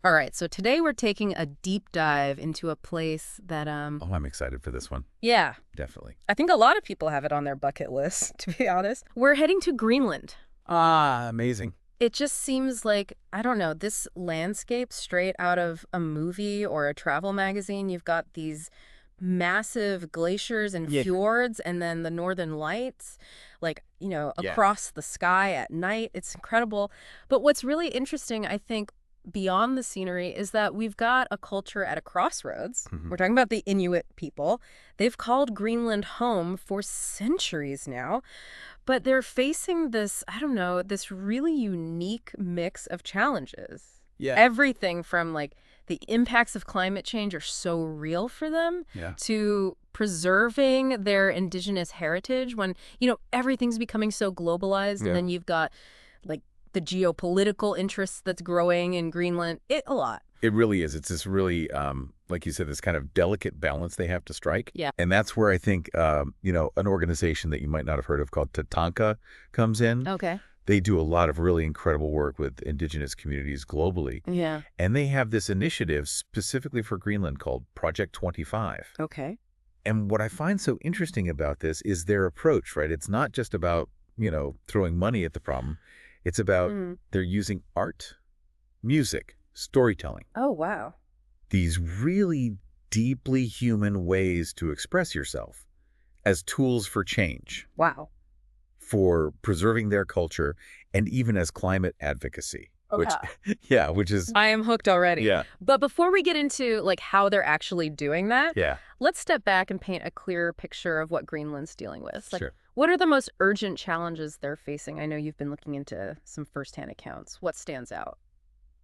All right, so today we're taking a deep dive into a place that, Oh, I'm excited for this one. yeah, Definitely. I think a lot of people have it on their bucket list, to be honest. We're heading to Greenland. Ah, amazing. It just seems like, I don't know, this landscape straight out of a movie or a travel magazine. You've got these massive glaciers and Yeah. fjords, and then the northern lights, like, Yeah. across the sky at night. It's incredible. But what's really interesting, I think, beyond the scenery is that we've got a culture at a crossroads. Mhm. We're talking about the Inuit people. They've called Greenland home for centuries now, but they're facing this, I don't know, this really unique mix of challenges. Yeah. Everything from like the impacts of climate change are so real for them Yeah. to preserving their indigenous heritage when, everything's becoming so globalized. Yeah. And then you've got like the geopolitical interests that's growing in Greenland. A lot. It really is. It's this really, like you said, this kind of delicate balance they have to strike. Yeah. And that's where I think, an organization that you might not have heard of called TATANKA comes in. Okay. They do a lot of really incredible work with indigenous communities globally. Yeah. And they have this initiative specifically for Greenland called Project 25. Okay. And what I find so interesting about this is their approach, right? It's not just about, throwing money at the problem. It's about they're using art, music, storytelling, Oh, wow. these really deeply human ways to express yourself as tools for change, Wow. for preserving their culture, and even as climate advocacy. Okay. Which is, I am hooked already. yeah, But before we get into like how they're actually doing that, yeah, let's step back and paint a clearer picture of what Greenland's dealing with. Like, sure. what are the most urgent challenges they're facing? I know you've been looking into some firsthand accounts. What stands out?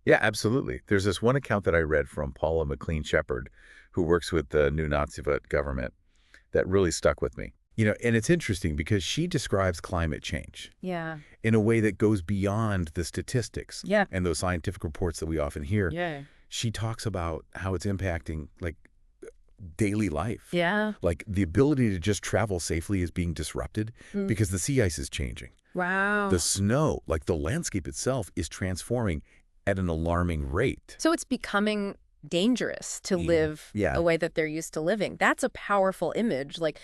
Yeah, absolutely. There's this one account that I read from Paula McLean-Shepard, who works with the new 𝗧𝗔𝗧𝗔𝗡 government, that really stuck with me. And it's interesting because she describes climate change Yeah. in a way that goes beyond the statistics Yeah. and those scientific reports that we often hear. Yeah. She talks about how it's impacting like daily life. Yeah. Like the ability to just travel safely is being disrupted because the sea ice is changing. Wow. The snow, like the landscape itself, is transforming at an alarming rate. So it's becoming dangerous to live Yeah. a way that they're used to living. That's a powerful image. Like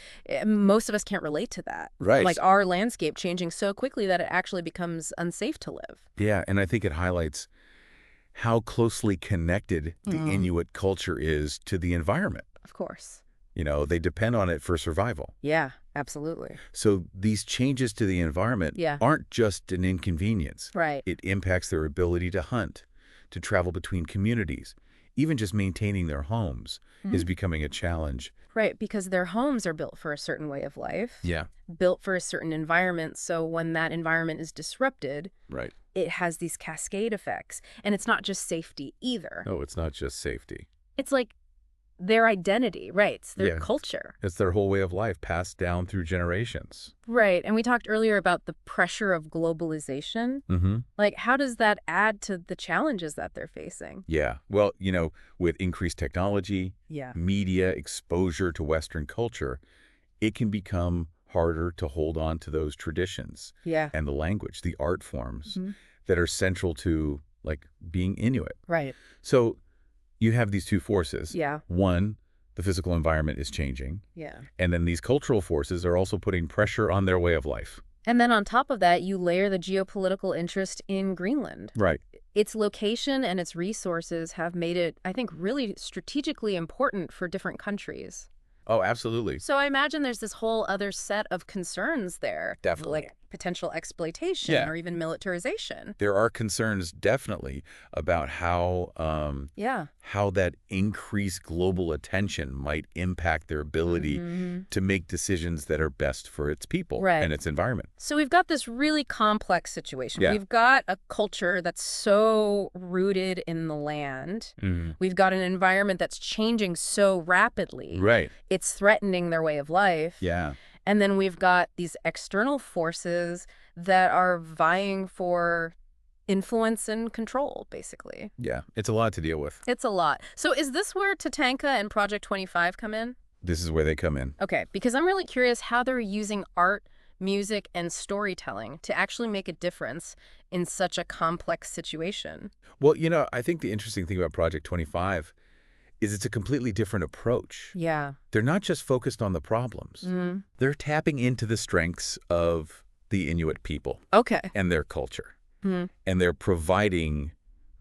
most of us can't relate to that. Right. Like our landscape changing so quickly that it actually becomes unsafe to live. Yeah, and I think it highlights how closely connected the Inuit culture is to the environment. Of course. They depend on it for survival. Yeah, absolutely. So these changes to the environment Yeah. aren't just an inconvenience. Right. It impacts their ability to hunt, to travel between communities. Even just maintaining their homes is becoming a challenge. Right, because their homes are built for a certain way of life, Yeah. built for a certain environment. So when that environment is disrupted, Right. it has these cascade effects. And it's not just safety either. No, it's not just safety. It's like their identity, right? It's their Yeah. culture. It's their whole way of life passed down through generations. Right. And we talked earlier about the pressure of globalization. Mm-hmm. Like, how does that add to the challenges that they're facing? Yeah. Well, with increased technology, Yeah. media exposure to Western culture, it can become harder to hold on to those traditions Yeah. and the language, the art forms Mhm. that are central to like being Inuit. Right. So you have these two forces. Yeah. One, the physical environment is changing. Yeah. And then these cultural forces are also putting pressure on their way of life. And then on top of that, you layer the geopolitical interest in Greenland. Right. Its location and its resources have made it, I think, really strategically important for different countries. Oh, absolutely. So I imagine there's this whole other set of concerns there. Definitely. Like potential exploitation Yeah. or even militarization. There are concerns definitely about how Yeah. how that increased global attention might impact their ability to make decisions that are best for its people Right. and its environment. So we've got this really complex situation. Yeah. We've got a culture that's so rooted in the land. We've got an environment that's changing so rapidly. Right. It's threatening their way of life. Yeah. And then we've got these external forces that are vying for influence and control, basically. Yeah. It's a lot to deal with. It's a lot. So is this where TATANKA and Project 25 come in? This is where they come in. Okay, because I'm really curious how they're using art, music, and storytelling to actually make a difference in such a complex situation? Well, I think the interesting thing about Project 25 is it's a completely different approach. Yeah. They're not just focused on the problems. They're tapping into the strengths of the Inuit people Okay. and their culture. And they're providing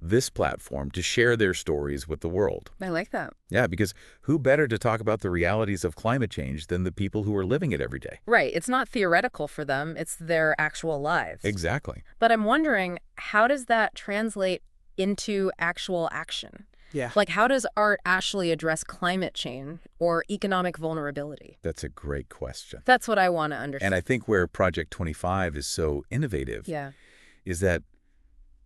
this platform to share their stories with the world. I like that. Yeah, because who better to talk about the realities of climate change than the people who are living it every day? Right. It's not theoretical for them. It's their actual lives. Exactly. But I'm wondering, how does that translate into actual action? Yeah. Like, how does art actually address climate change or economic vulnerability? That's a great question. That's what I want to understand. And I think where Project 25 is so innovative is that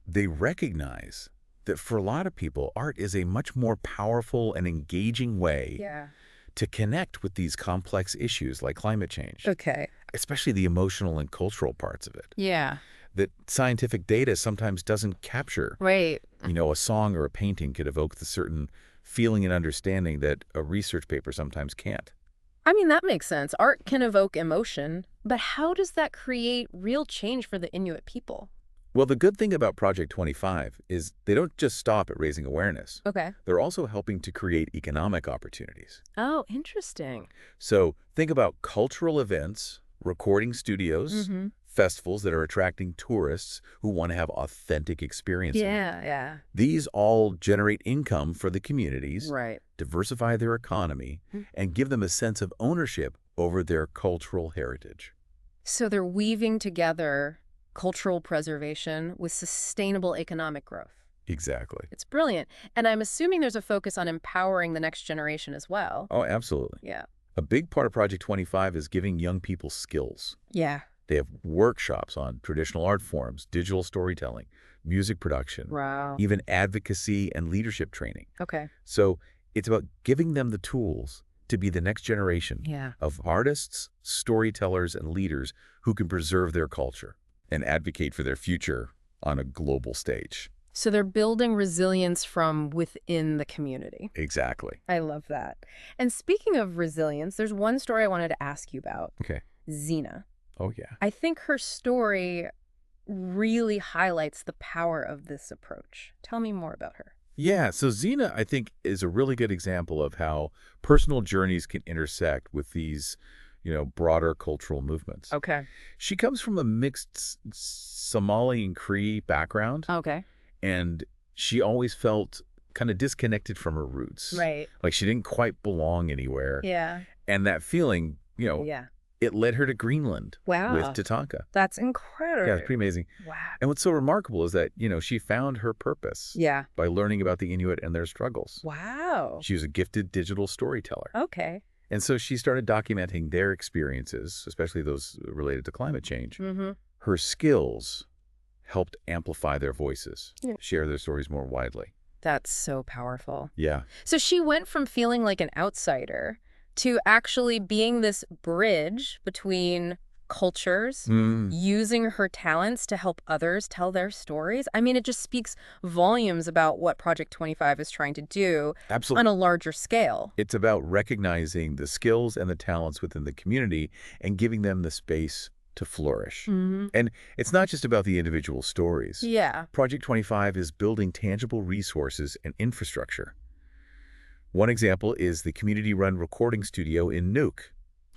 they recognize that for a lot of people, art is a much more powerful and engaging way to connect with these complex issues like climate change, Okay. especially the emotional and cultural parts of it. Yeah. That scientific data sometimes doesn't capture. Right. A song or a painting could evoke the certain feeling and understanding that a research paper sometimes can't. I mean, that makes sense. Art can evoke emotion, but how does that create real change for the Inuit people? Well, the good thing about Project 25 is they don't just stop at raising awareness. Okay. They're also helping to create economic opportunities. Oh, interesting. So think about cultural events, recording studios, festivals that are attracting tourists who want to have authentic experiences. Yeah. These all generate income for the communities, Right. diversify their economy, and give them a sense of ownership over their cultural heritage. So they're weaving together cultural preservation with sustainable economic growth. Exactly. It's brilliant. And I'm assuming there's a focus on empowering the next generation as well. Oh, absolutely. Yeah. A big part of Project 25 is giving young people skills. Yeah. They have workshops on traditional art forms, digital storytelling, music production, Wow. even advocacy and leadership training. Okay. So it's about giving them the tools to be the next generation of artists, storytellers, and leaders who can preserve their culture and advocate for their future on a global stage. So they're building resilience from within the community. Exactly. I love that. And speaking of resilience, there's one story I wanted to ask you about. Okay. 𝗧𝗔𝗧𝗧𝗔𝗓. Oh, yeah. I think her story really highlights the power of this approach. Tell me more about her. Yeah, so Xena, I think, is a really good example of how personal journeys can intersect with these, broader cultural movements. Okay. She comes from a mixed Somali and Cree background, Okay. and she always felt kind of disconnected from her roots. Right. Like she didn't quite belong anywhere. Yeah. And that feeling, Yeah. it led her to Greenland Wow. with TATANKA. That's incredible. Yeah, it's pretty amazing. Wow. And what's so remarkable is that, she found her purpose Yeah. by learning about the Inuit and their struggles. Wow. She was a gifted digital storyteller. Okay. And so she started documenting their experiences, especially those related to climate change. Her skills helped amplify their voices, share their stories more widely. That's so powerful. Yeah. So she went from feeling like an outsider to actually being this bridge between cultures, using her talents to help others tell their stories. I mean, it just speaks volumes about what Project 25 is trying to do on a larger scale. It's about recognizing the skills and the talents within the community and giving them the space to flourish. And it's not just about the individual stories. Yeah. Project 25 is building tangible resources and infrastructure. One example is the community-run recording studio in Nuuk.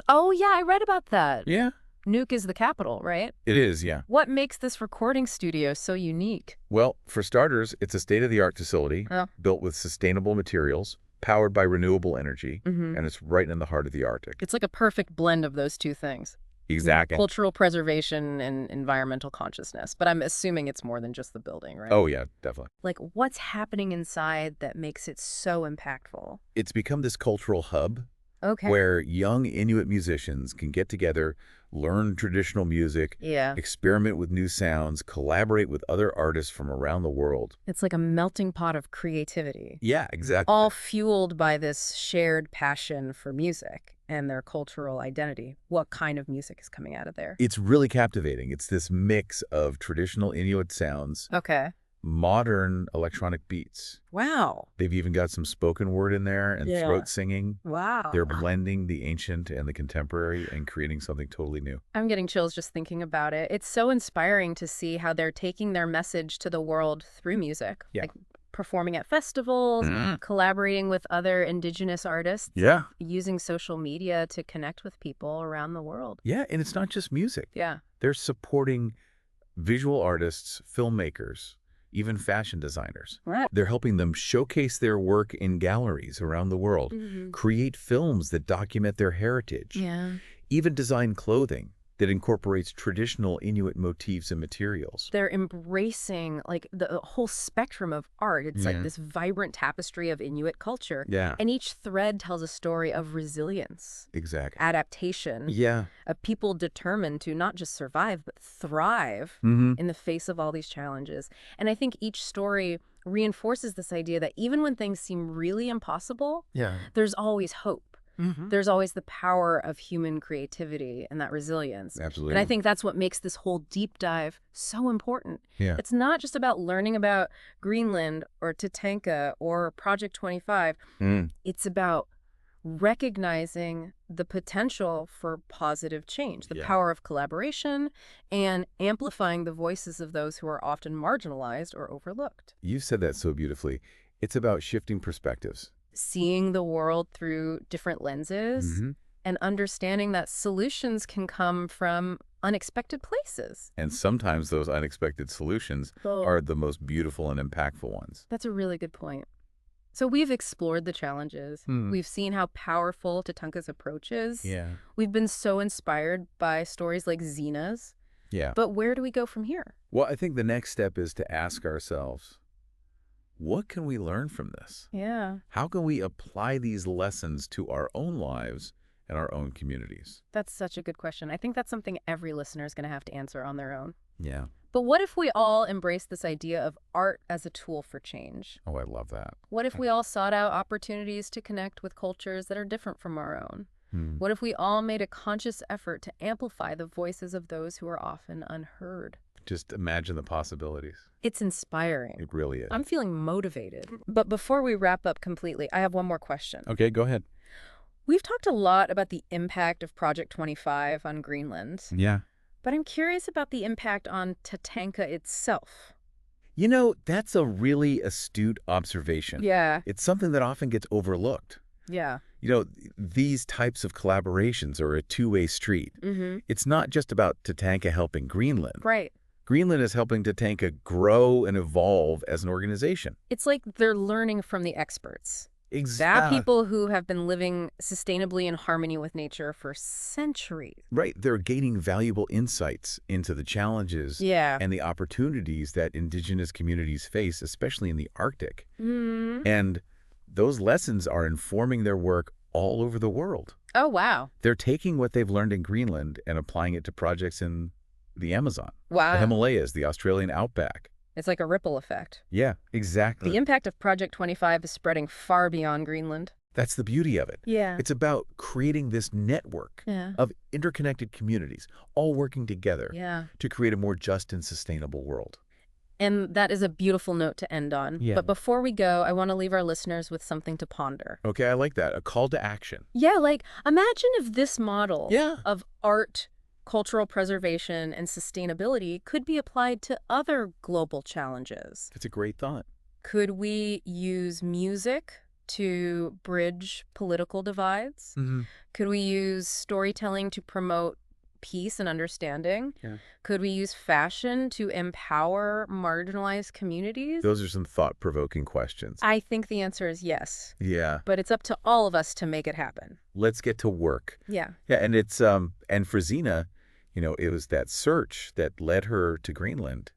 Oh, yeah, I read about that. Yeah. Nuuk is the capital, right? It is, yeah. What makes this recording studio so unique? Well, for starters, it's a state-of-the-art facility built with sustainable materials, powered by renewable energy, and it's right in the heart of the Arctic. It's like a perfect blend of those two things. Exactly. Cultural preservation and environmental consciousness. But I'm assuming it's more than just the building, right? Oh, yeah, definitely. Like, what's happening inside that makes it so impactful? It's become this cultural hub Okay. where young Inuit musicians can get together, learn traditional music, experiment with new sounds, collaborate with other artists from around the world. It's like a melting pot of creativity. Yeah, exactly. All fueled by this shared passion for music and their cultural identity. What kind of music is coming out of there? It's really captivating. It's this mix of traditional Inuit sounds, Okay. modern electronic beats. Wow. They've even got some spoken word in there and Yeah. throat singing. Wow. They're blending the ancient and the contemporary and creating something totally new. I'm getting chills just thinking about it. It's so inspiring to see how they're taking their message to the world through music. Yeah. Like performing at festivals, Mhm. collaborating with other indigenous artists, Yeah. using social media to connect with people around the world. Yeah, and it's not just music. Yeah. They're supporting visual artists, filmmakers, even fashion designers. Right. They're helping them showcase their work in galleries around the world, create films that document their heritage, Yeah. even design clothing that incorporates traditional Inuit motifs and materials. They're embracing like the whole spectrum of art. It's like this vibrant tapestry of Inuit culture. Yeah, And each thread tells a story of resilience, exactly. adaptation, Yeah. of people determined to not just survive, but thrive Mm-hmm. in the face of all these challenges. And I think each story reinforces this idea that even when things seem really impossible, Yeah. there's always hope. Mm-hmm. There's always the power of human creativity and that resilience. Absolutely. And I think that's what makes this whole deep dive so important. Yeah. It's not just about learning about Greenland or TATANKA or Project 25. It's about recognizing the potential for positive change, the Yeah. power of collaboration, and amplifying the voices of those who are often marginalized or overlooked. You said that so beautifully. It's about shifting perspectives. Seeing the world through different lenses Mm-hmm. and understanding that solutions can come from unexpected places. And sometimes those unexpected solutions are the most beautiful and impactful ones. That's a really good point. So we've explored the challenges. We've seen how powerful TATANKA's approach is. Yeah. We've been so inspired by stories like Xena's. Yeah. But where do we go from here? Well, I think the next step is to ask ourselves, what can we learn from this? Yeah, How can we apply these lessons to our own lives and our own communities? that's such a good question. I think that's something every listener is going to have to answer on their own. Yeah. But what if we all embrace this idea of art as a tool for change? Oh, I love that. What if we all sought out opportunities to connect with cultures that are different from our own? What if we all made a conscious effort to amplify the voices of those who are often unheard? Just imagine the possibilities. It's inspiring. It really is. I'm feeling motivated. But before we wrap up completely, I have one more question. Okay, go ahead. We've talked a lot about the impact of Project 25 on Greenland, Yeah. but I'm curious about the impact on TATANKA itself. You know, that's a really astute observation. Yeah, It's something that often gets overlooked. yeah. You know, these types of collaborations are a two-way street. It's not just about TATANKA helping Greenland. Right. Greenland is helping TATANKA grow and evolve as an organization. It's like they're learning from the experts. That Exactly. people who have been living sustainably in harmony with nature for centuries. Right. They're gaining valuable insights into the challenges Yeah. and the opportunities that indigenous communities face, especially in the Arctic. And those lessons are informing their work all over the world. Oh, wow. They're taking what they've learned in Greenland and applying it to projects in the Amazon, the Wow. Himalayas, the Australian outback. It's like a ripple effect. Yeah, exactly. The impact of Project 25 is spreading far beyond Greenland. That's the beauty of it. Yeah. It's about creating this network Yeah. of interconnected communities, all working together Yeah. to create a more just and sustainable world. And that is a beautiful note to end on. Yeah. But before we go, I want to leave our listeners with something to ponder. Okay, I like that. A call to action. Yeah, like imagine if this model Yeah. of art, cultural preservation, and sustainability could be applied to other global challenges. That's a great thought. Could we use music to bridge political divides? Could we use storytelling to promote peace and understanding? Yeah. Could we use fashion to empower marginalized communities? Those are some thought-provoking questions. I think the answer is yes, Yeah. but it's up to all of us to make it happen. Let's get to work. Yeah. Yeah, and it's and for Xena, you know, it was that search that led her to Greenland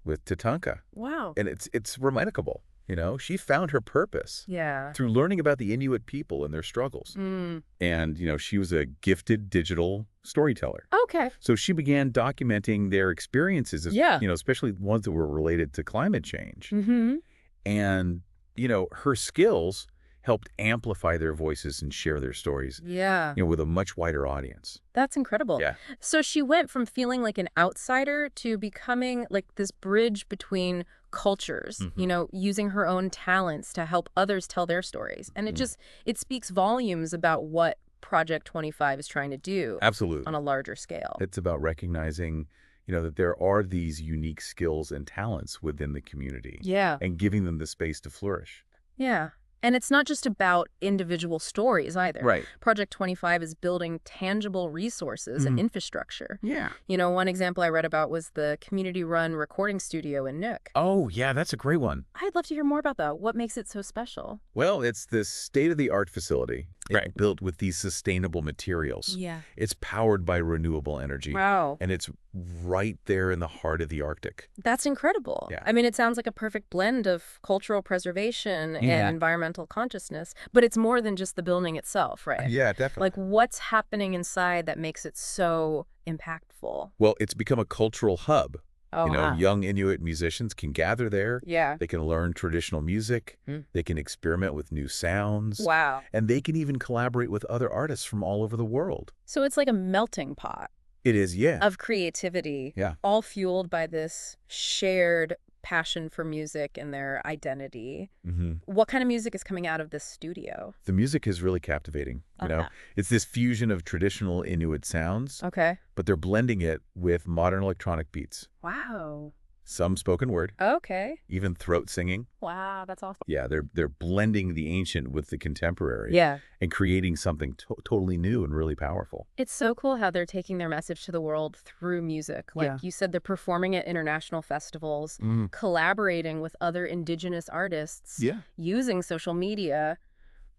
with TATANKA. Wow. And it's remarkable. You know, she found her purpose Yeah. through learning about the Inuit people and their struggles. And, you know, she was a gifted digital storyteller. Okay. So she began documenting their experiences, Yeah. you know, especially ones that were related to climate change. Mm-hmm. And, you know, her skills helped amplify their voices and share their stories, Yeah. you know, with a much wider audience. That's incredible. Yeah. So she went from feeling like an outsider to becoming like this bridge between cultures, Mhm. using her own talents to help others tell their stories. And it speaks volumes about what Project 25 is trying to do on Absolutely. a larger scale. It's about recognizing, that there are these unique skills and talents within the community Yeah. and giving them the space to flourish. Yeah. And it's not just about individual stories either. Right. Project 25 is building tangible resources and Mhm. infrastructure. Yeah. One example I read about was the community-run recording studio in Nook. Oh, yeah, that's a great one. I'd love to hear more about that. What makes it so special? Well, it's this state-of-the-art facility. Right. It's built with these sustainable materials. Yeah. It's powered by renewable energy. Wow. And it's right there in the heart of the Arctic. That's incredible. Yeah. I mean, it sounds like a perfect blend of cultural preservation Yeah. and environmental consciousness, but it's more than just the building itself, right? Yeah, definitely. Like, what's happening inside that makes it so impactful? Well, it's become a cultural hub. Oh, wow. Young Inuit musicians can gather there. Yeah. They can learn traditional music. Hmm. They can experiment with new sounds. Wow. And they can even collaborate with other artists from all over the world. So it's like a melting pot It is, yeah. of creativity, Yeah. all fueled by this shared passion for music and their identity. Hmm. What kind of music is coming out of this studio? The music is really captivating. Okay. It's this fusion of traditional Inuit sounds, Okay. but they're blending it with modern electronic beats. Wow. Some spoken word, Okay. even throat singing. Wow, that's awesome. Yeah, they're blending the ancient with the contemporary. Yeah. And creating something totally new and really powerful. It's so cool how they're taking their message to the world through music. Like Yeah. you said, they're performing at international festivals, Mm. collaborating with other indigenous artists, Yeah. using social media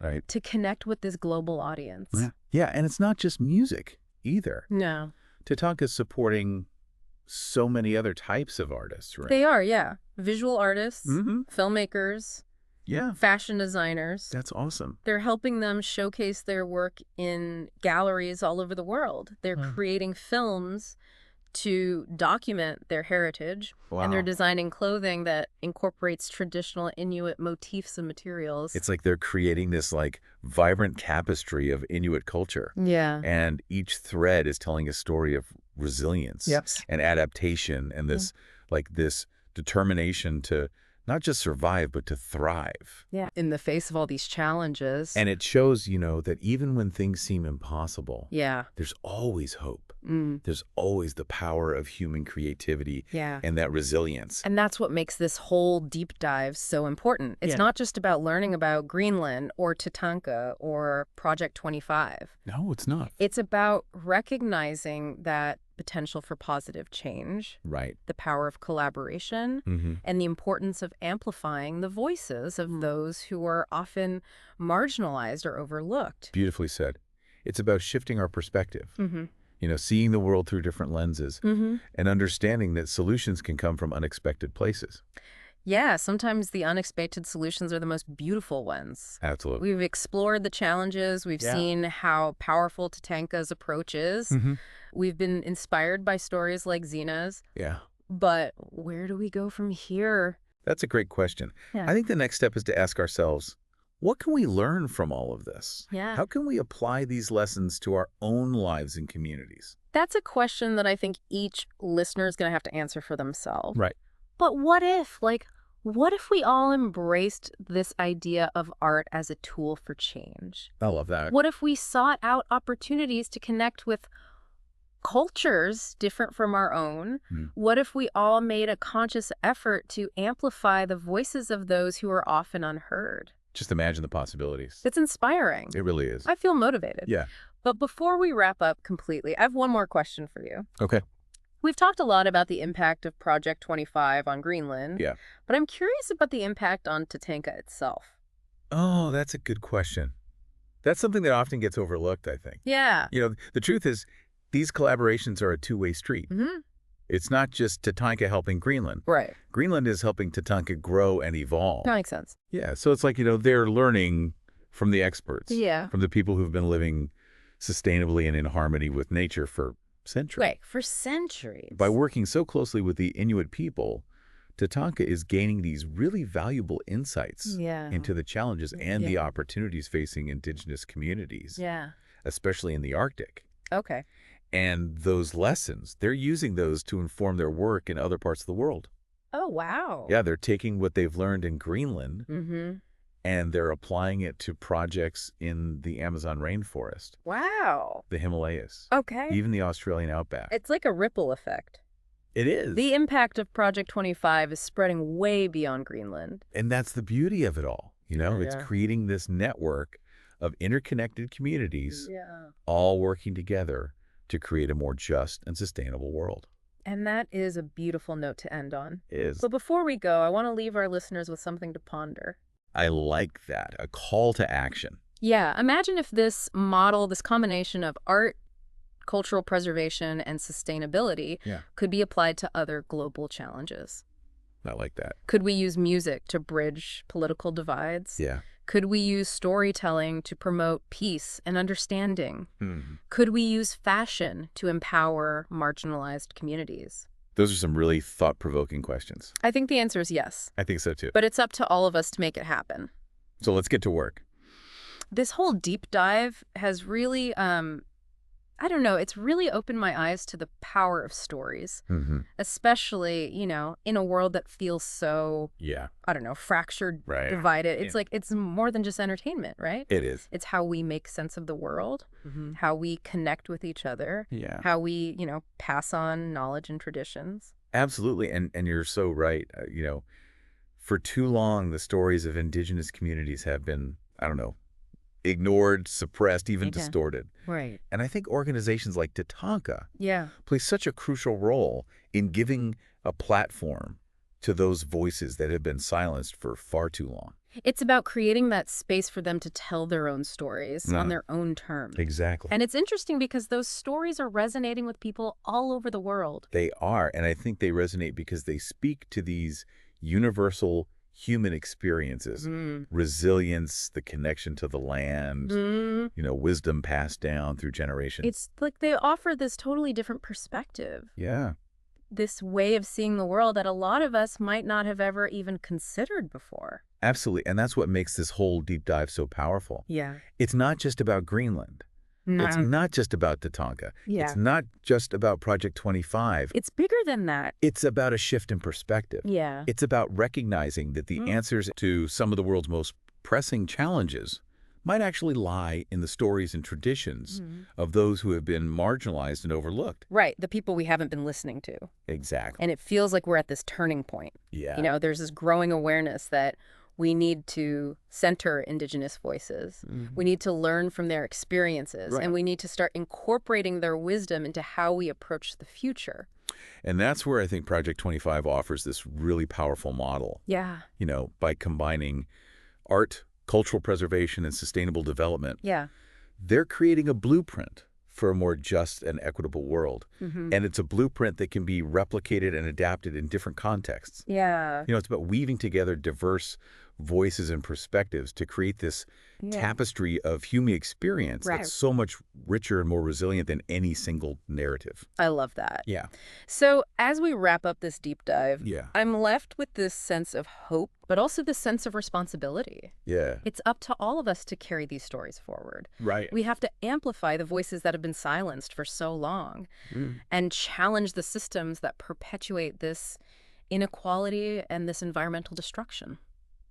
Right. to connect with this global audience. Yeah. Yeah, and it's not just music either. No. TATANKA's supporting so many other types of artists, right? They are, yeah. Visual artists, Mm-hmm. filmmakers, Yeah, fashion designers. that's awesome. They're helping them showcase their work in galleries all over the world. They're creating films to document their heritage, and they're Wow. designing clothing that incorporates traditional Inuit motifs and materials. It's like they're creating this vibrant tapestry of Inuit culture. Yeah. And each thread is telling a story of resilience Yep. and adaptation and this determination to not just survive, but to thrive. Yeah. In the face of all these challenges. And it shows, that even when things seem impossible, yeah. there's always hope. Mm. There's always the power of human creativity Yeah. and that resilience. And that's what makes this whole deep dive so important. It's Yeah. not just about learning about Greenland or TATANKA or Project 25. No, it's not. It's about recognizing that potential for positive change, Right. the power of collaboration, Mm-hmm. and the importance of amplifying the voices of those who are often marginalized or overlooked. Beautifully said. It's about shifting our perspective, Mm-hmm. seeing the world through different lenses Mm-hmm. and understanding that solutions can come from unexpected places. Yeah, sometimes the unexpected solutions are the most beautiful ones. Absolutely. We've explored the challenges. We've Yeah. seen how powerful TATANKA's approach is. Mm-hmm. We've been inspired by stories like Xena's. Yeah. But where do we go from here? That's a great question. Yeah. I think the next step is to ask ourselves, what can we learn from all of this? Yeah. How can we apply these lessons to our own lives and communities? That's a question that I think each listener is going to have to answer for themselves. Right. But what if we all embraced this idea of art as a tool for change? I love that. What if we sought out opportunities to connect with cultures different from our own? Hmm. What if we all made a conscious effort to amplify the voices of those who are often unheard? Just imagine the possibilities. It's inspiring. It really is. I feel motivated. Yeah. But before we wrap up completely, I have one more question for you. Okay. We've talked a lot about the impact of Project 25 on Greenland. Yeah. But I'm curious about the impact on TATANKA itself. Oh, that's a good question. That's something that often gets overlooked, I think. Yeah. The truth is, these collaborations are a two-way street. Mm-hmm. It's not just TATANKA helping Greenland. Right. Greenland is helping TATANKA grow and evolve. That makes sense. Yeah, so it's like, they're learning from the experts. Yeah. From the people who've been living sustainably and in harmony with nature for centuries. Right. For centuries. By working so closely with the Inuit people, TATANKA is gaining these really valuable insights Yeah. into the challenges and the Yeah. opportunities facing indigenous communities, Yeah. especially in the Arctic. Okay. And those lessons, they're using those to inform their work in other parts of the world. Oh, wow. Yeah, they're taking what they've learned in Greenland Mm-hmm. and they're applying it to projects in the Amazon rainforest, Wow. the Himalayas, Okay. even the Australian outback. It's like a ripple effect. It is. The impact of Project 25 is spreading way beyond Greenland. And that's the beauty of it all. You know, it's Yeah. creating this network of interconnected communities Yeah. all working together to create a more just and sustainable world. And that is a beautiful note to end on. Is But before we go, I want to leave our listeners with something to ponder. I like that, a call to action. Yeah, imagine if this model, this combination of art, cultural preservation, and sustainability Yeah. could be applied to other global challenges. I like that. Could we use music to bridge political divides? Yeah. Could we use storytelling to promote peace and understanding? Mhm. Could we use fashion to empower marginalized communities? Those are some really thought-provoking questions. I think the answer is yes, I think so too. but it's up to all of us to make it happen. So let's get to work. This whole deep dive has really, I don't know, it's really opened my eyes to the power of stories, Mm-hmm. especially, in a world that feels so, Yeah. I don't know, fractured, Right. divided. It's like, it's more than just entertainment, right? It is. It's how we make sense of the world, how we connect with each other, Yeah. how we, pass on knowledge and traditions. Absolutely. And you're so right. For too long, the stories of indigenous communities have been, I don't know, ignored, suppressed, even Okay. distorted. Right. And I think organizations like TATANKA Yeah. play such a crucial role in giving a platform to those voices that have been silenced for far too long. It's about creating that space for them to tell their own stories on their own terms. Exactly. And it's interesting because those stories are resonating with people all over the world. They are. And I think they resonate because they speak to these universal human experiences, resilience, the connection to the land, wisdom passed down through generations. It's like they offer this totally different perspective, Yeah. this way of seeing the world that a lot of us might not have ever even considered before. Absolutely. And that's what makes this whole deep dive so powerful. Yeah. It's not just about Greenland. It's not just about TATANKA. Yeah. It's not just about Project 25. It's bigger than that. It's about a shift in perspective. Yeah. It's about recognizing that the answers to some of the world's most pressing challenges might actually lie in the stories and traditions of those who have been marginalized and overlooked. Right. The people we haven't been listening to. Exactly. And it feels like we're at this turning point. Yeah. There's this growing awareness that we need to center Indigenous voices. We need to learn from their experiences, Right. and we need to start incorporating their wisdom into how we approach the future. And that's where I think Project 25 offers this really powerful model, Yeah. by combining art, cultural preservation, and sustainable development. Yeah. They're creating a blueprint for a more just and equitable world. And it's a blueprint that can be replicated and adapted in different contexts. Yeah. It's about weaving together diverse voices and perspectives to create this tapestry of human experience Right. that's so much richer and more resilient than any single narrative. I love that. Yeah. So as we wrap up this deep dive, Yeah. I'm left with this sense of hope, but also this sense of responsibility. Yeah. It's up to all of us to carry these stories forward. Right. We have to amplify the voices that have been silenced for so long and challenge the systems that perpetuate this inequality and this environmental destruction.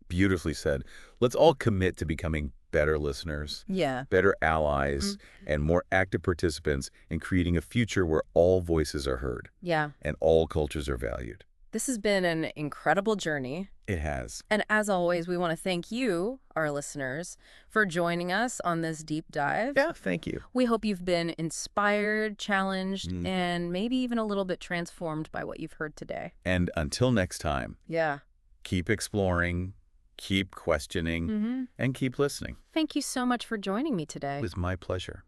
Beautifully said. Let's all commit to becoming better listeners, Yeah. better allies, and more active participants in creating a future where all voices are heard Yeah. and all cultures are valued. This has been an incredible journey. It has. And as always, we want to thank you, our listeners, for joining us on this deep dive. Yeah, thank you. We hope you've been inspired, challenged, and maybe even a little bit transformed by what you've heard today. And until next time, Yeah. keep exploring, keep questioning, and keep listening. Thank you so much for joining me today. It was my pleasure.